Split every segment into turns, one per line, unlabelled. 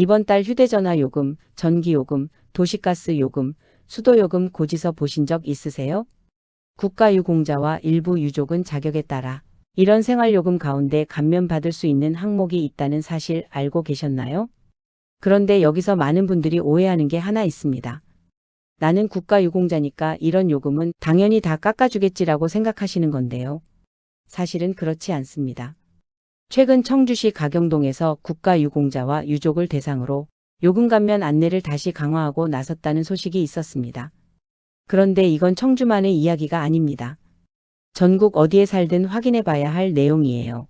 이번 달 휴대전화 요금, 전기요금, 도시가스 요금, 수도요금 고지서 보신 적 있으세요? 국가유공자와 일부 유족은 자격에 따라 이런 생활요금 가운데 감면받을 수 있는 항목이 있다는 사실 알고 계셨나요? 그런데 여기서 많은 분들이 오해하는 게 하나 있습니다. 나는 국가유공자니까 이런 요금은 당연히 다 깎아주겠지라고 생각하시는 건데요. 사실은 그렇지 않습니다. 최근 청주시 가경동에서 국가유공자와 유족을 대상으로 요금 감면 안내를 다시 강화하고 나섰다는 소식이 있었습니다. 그런데 이건 청주만의 이야기가 아닙니다. 전국 어디에 살든 확인해 봐야 할 내용이에요.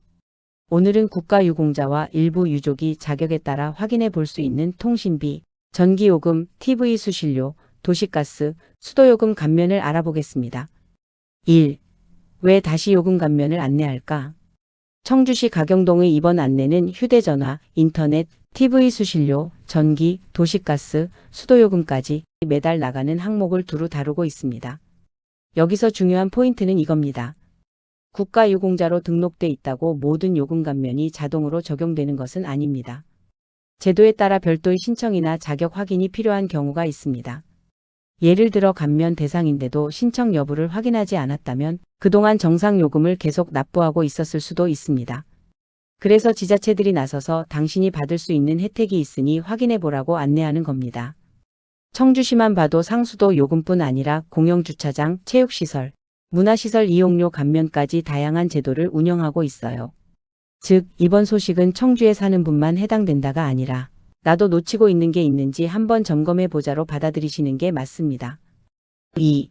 오늘은 국가유공자와 일부 유족이 자격에 따라 확인해 볼 수 있는 통신비, 전기요금, TV 수신료, 도시가스, 수도요금 감면을 알아보겠습니다. 1. 왜 다시 요금 감면을 안내할까? 청주시 가경동의 이번 안내는 휴대전화, 인터넷, TV 수신료, 전기, 도시가스, 수도요금까지 매달 나가는 항목을 두루 다루고 있습니다. 여기서 중요한 포인트는 이겁니다. 국가유공자로 등록돼 있다고 모든 요금 감면이 자동으로 적용되는 것은 아닙니다. 제도에 따라 별도의 신청이나 자격 확인이 필요한 경우가 있습니다. 예를 들어 감면 대상인데도 신청 여부를 확인하지 않았다면 그동안 정상 요금을 계속 납부하고 있었을 수도 있습니다. 그래서 지자체들이 나서서 당신이 받을 수 있는 혜택이 있으니 확인해 보라고 안내하는 겁니다. 청주시만 봐도 상수도 요금뿐 아니라 공영주차장, 체육시설, 문화시설 이용료 감면까지 다양한 제도를 운영하고 있어요. 즉, 이번 소식은 청주에 사는 분만 해당된다가 아니라 나도 놓치고 있는 게 있는지 한번 점검해 보자로 받아들이시는 게 맞습니다. 2.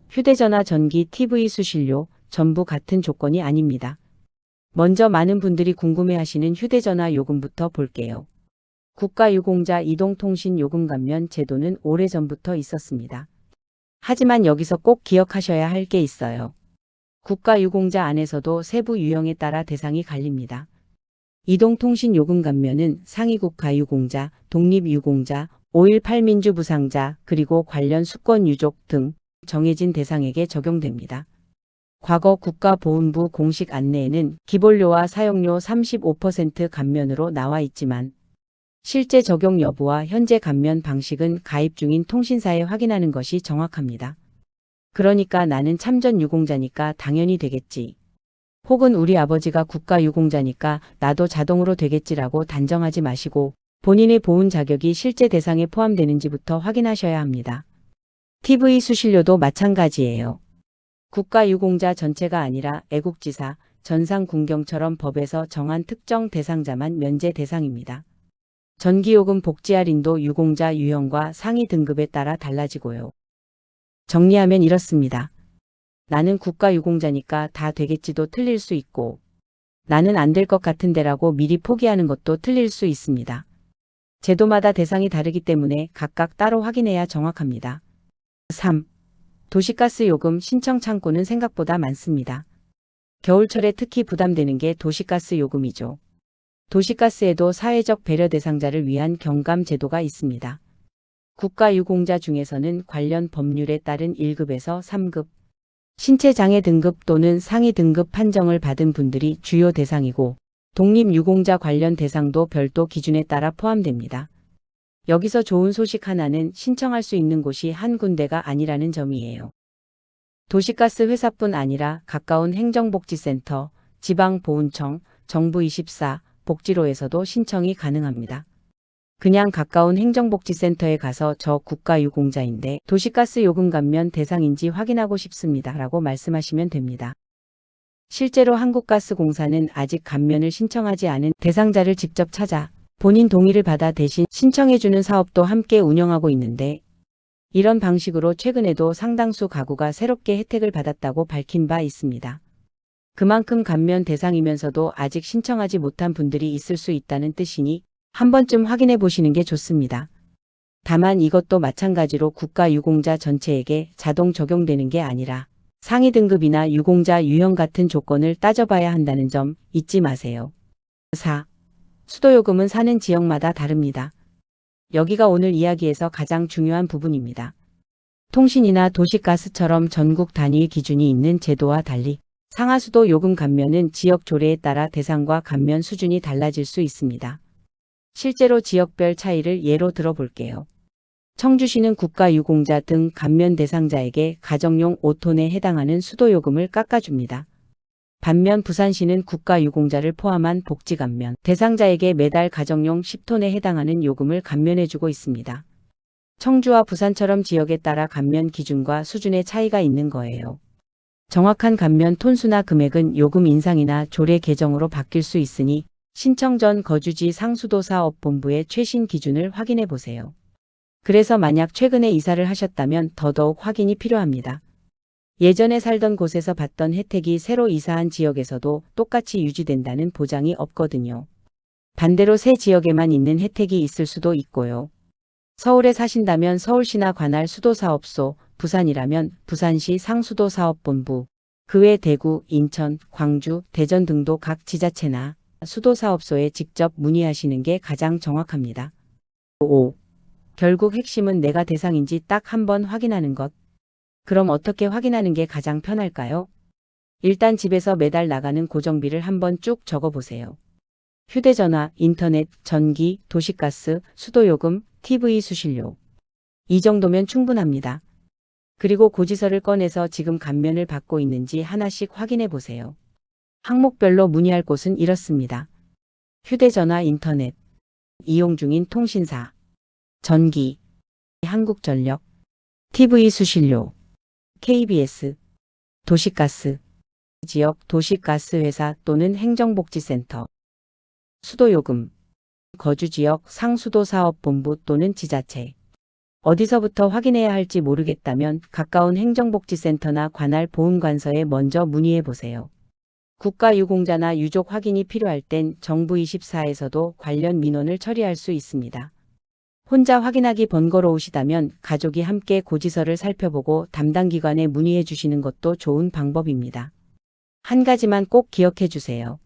휴대전화, 전기, TV 수신료 전부 같은 조건이 아닙니다. 먼저 많은 분들이 궁금해하시는 휴대전화 요금부터 볼게요. 국가유공자 이동통신 요금 감면 제도는 오래전부터 있었습니다. 하지만 여기서 꼭 기억하셔야 할 게 있어요. 국가유공자 안에서도 세부 유형에 따라 대상이 갈립니다. 이동통신 요금 감면은 상위 국가유공자, 독립유공자, 5.18 민주부상자, 그리고 관련 수권유족 등 정해진 대상에게 적용됩니다. 과거 국가보훈부 공식 안내에는 기본료와 사용료 35% 감면으로 나와 있지만 실제 적용 여부와 현재 감면 방식은 가입 중인 통신사에 확인하는 것이 정확합니다. 그러니까 나는 참전 유공자니까 당연히 되겠지. 혹은 우리 아버지가 국가유공자니까 나도 자동으로 되겠지라고 단정하지 마시고 본인의 보훈 자격이 실제 대상에 포함되는지부터 확인하셔야 합니다. TV 수신료도 마찬가지예요. 국가유공자 전체가 아니라 애국지사, 전상군경처럼 법에서 정한 특정 대상자만 면제 대상입니다. 전기요금 복지 할인도 유공자 유형과 상위 등급에 따라 달라지고요. 정리하면 이렇습니다. 나는 국가유공자니까 다 되겠지도 틀릴 수 있고 나는 안 될 것 같은데라고 미리 포기하는 것도 틀릴 수 있습니다. 제도마다 대상이 다르기 때문에 각각 따로 확인해야 정확합니다. 3. 도시가스 요금 신청 창구는 생각보다 많습니다. 겨울철에 특히 부담되는 게 도시가스 요금이죠. 도시가스에도 사회적 배려 대상자를 위한 경감 제도가 있습니다. 국가유공자 중에서는 관련 법률에 따른 1급에서 3급, 신체장애 등급 또는 상위 등급 판정을 받은 분들이 주요 대상이고 독립유공자 관련 대상도 별도 기준에 따라 포함됩니다. 여기서 좋은 소식 하나는 신청할 수 있는 곳이 한 군데가 아니라는 점이에요. 도시가스 회사뿐 아니라 가까운 행정복지센터, 지방보훈청, 정부24, 복지로에서도 신청이 가능합니다. 그냥 가까운 행정복지센터에 가서 저 국가유공자인데 도시가스 요금 감면 대상인지 확인하고 싶습니다 라고 말씀하시면 됩니다. 실제로 한국가스공사는 아직 감면을 신청하지 않은 대상자를 직접 찾아 본인 동의를 받아 대신 신청해주는 사업도 함께 운영하고 있는데 이런 방식으로 최근에도 상당수 가구가 새롭게 혜택을 받았다고 밝힌 바 있습니다. 그만큼 감면 대상이면서도 아직 신청하지 못한 분들이 있을 수 있다는 뜻이니 한 번쯤 확인해 보시는 게 좋습니다. 다만 이것도 마찬가지로 국가유공자 전체에게 자동 적용되는 게 아니라 상위 등급이나 유공자 유형 같은 조건을 따져봐야 한다는 점 잊지 마세요. 4. 수도요금은 사는 지역마다 다릅니다. 여기가 오늘 이야기에서 가장 중요한 부분입니다. 통신이나 도시가스처럼 전국 단위 기준이 있는 제도와 달리 상하수도 요금 감면은 지역 조례에 따라 대상과 감면 수준이 달라질 수 있습니다. 실제로 지역별 차이를 예로 들어볼게요. 청주시는 국가유공자 등 감면 대상자에게 가정용 5톤에 해당하는 수도요금을 깎아줍니다. 반면 부산시는 국가유공자를 포함한 복지감면 대상자에게 매달 가정용 10톤에 해당하는 요금을 감면해주고 있습니다. 청주와 부산처럼 지역에 따라 감면 기준과 수준의 차이가 있는 거예요. 정확한 감면 톤수나 금액은 요금 인상이나 조례 개정으로 바뀔 수 있으니 신청 전 거주지 상수도사업본부의 최신 기준을 확인해 보세요. 그래서 만약 최근에 이사를 하셨다면 더더욱 확인이 필요합니다. 예전에 살던 곳에서 받던 혜택이 새로 이사한 지역에서도 똑같이 유지된다는 보장이 없거든요. 반대로 새 지역에만 있는 혜택이 있을 수도 있고요. 서울에 사신다면 서울시나 관할 수도사업소, 부산이라면 부산시 상수도사업본부, 그 외 대구, 인천, 광주, 대전 등도 각 지자체나 수도사업소에 직접 문의하시는 게 가장 정확합니다. 5. 결국 핵심은 내가 대상인지 딱 한번 확인하는 것. 그럼 어떻게 확인하는 게 가장 편할까요? 일단 집에서 매달 나가는 고정비를 한번 쭉 적어보세요. 휴대전화, 인터넷, 전기, 도시가스, 수도요금, TV 수신료. 이 정도면 충분합니다. 그리고 고지서를 꺼내서 지금 감면을 받고 있는지 하나씩 확인해 보세요. 항목별로 문의할 곳은 이렇습니다. 휴대전화, 인터넷, 이용 중인 통신사, 전기, 한국전력, TV 수신료, KBS, 도시가스, 지역 도시가스회사 또는 행정복지센터, 수도요금, 거주지역 상수도사업본부 또는 지자체. 어디서부터 확인해야 할지 모르겠다면 가까운 행정복지센터나 관할 보훈관서에 먼저 문의해 보세요. 국가유공자나 유족 확인이 필요할 땐 정부24에서도 관련 민원을 처리할 수 있습니다. 혼자 확인하기 번거로우시다면 가족이 함께 고지서를 살펴보고 담당 기관에 문의해 주시는 것도 좋은 방법입니다. 한 가지만 꼭 기억해 주세요.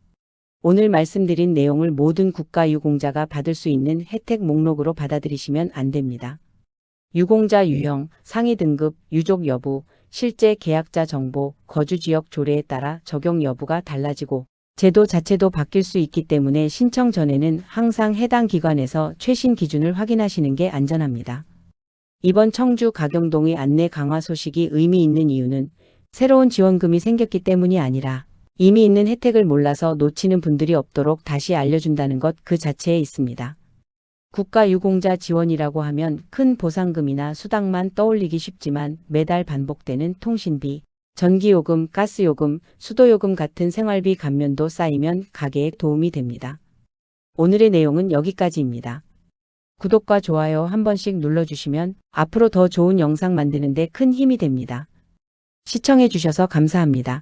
오늘 말씀드린 내용을 모든 국가유공자가 받을 수 있는 혜택 목록으로 받아들이시면 안 됩니다. 유공자 유형, 상위 등급, 유족 여부, 실제 계약자 정보, 거주지역 조례에 따라 적용 여부가 달라지고 제도 자체도 바뀔 수 있기 때문에 신청 전에는 항상 해당 기관에서 최신 기준을 확인하시는 게 안전합니다. 이번 청주 가경동의 안내 강화 소식이 의미 있는 이유는 새로운 지원금이 생겼기 때문이 아니라 이미 있는 혜택을 몰라서 놓치는 분들이 없도록 다시 알려준다는 것 그 자체에 있습니다. 국가유공자 지원이라고 하면 큰 보상금이나 수당만 떠올리기 쉽지만 매달 반복되는 통신비, 전기요금, 가스요금, 수도요금 같은 생활비 감면도 쌓이면 가계에 도움이 됩니다. 오늘의 내용은 여기까지입니다. 구독과 좋아요 한 번씩 눌러주시면 앞으로 더 좋은 영상 만드는 데 큰 힘이 됩니다. 시청해주셔서 감사합니다.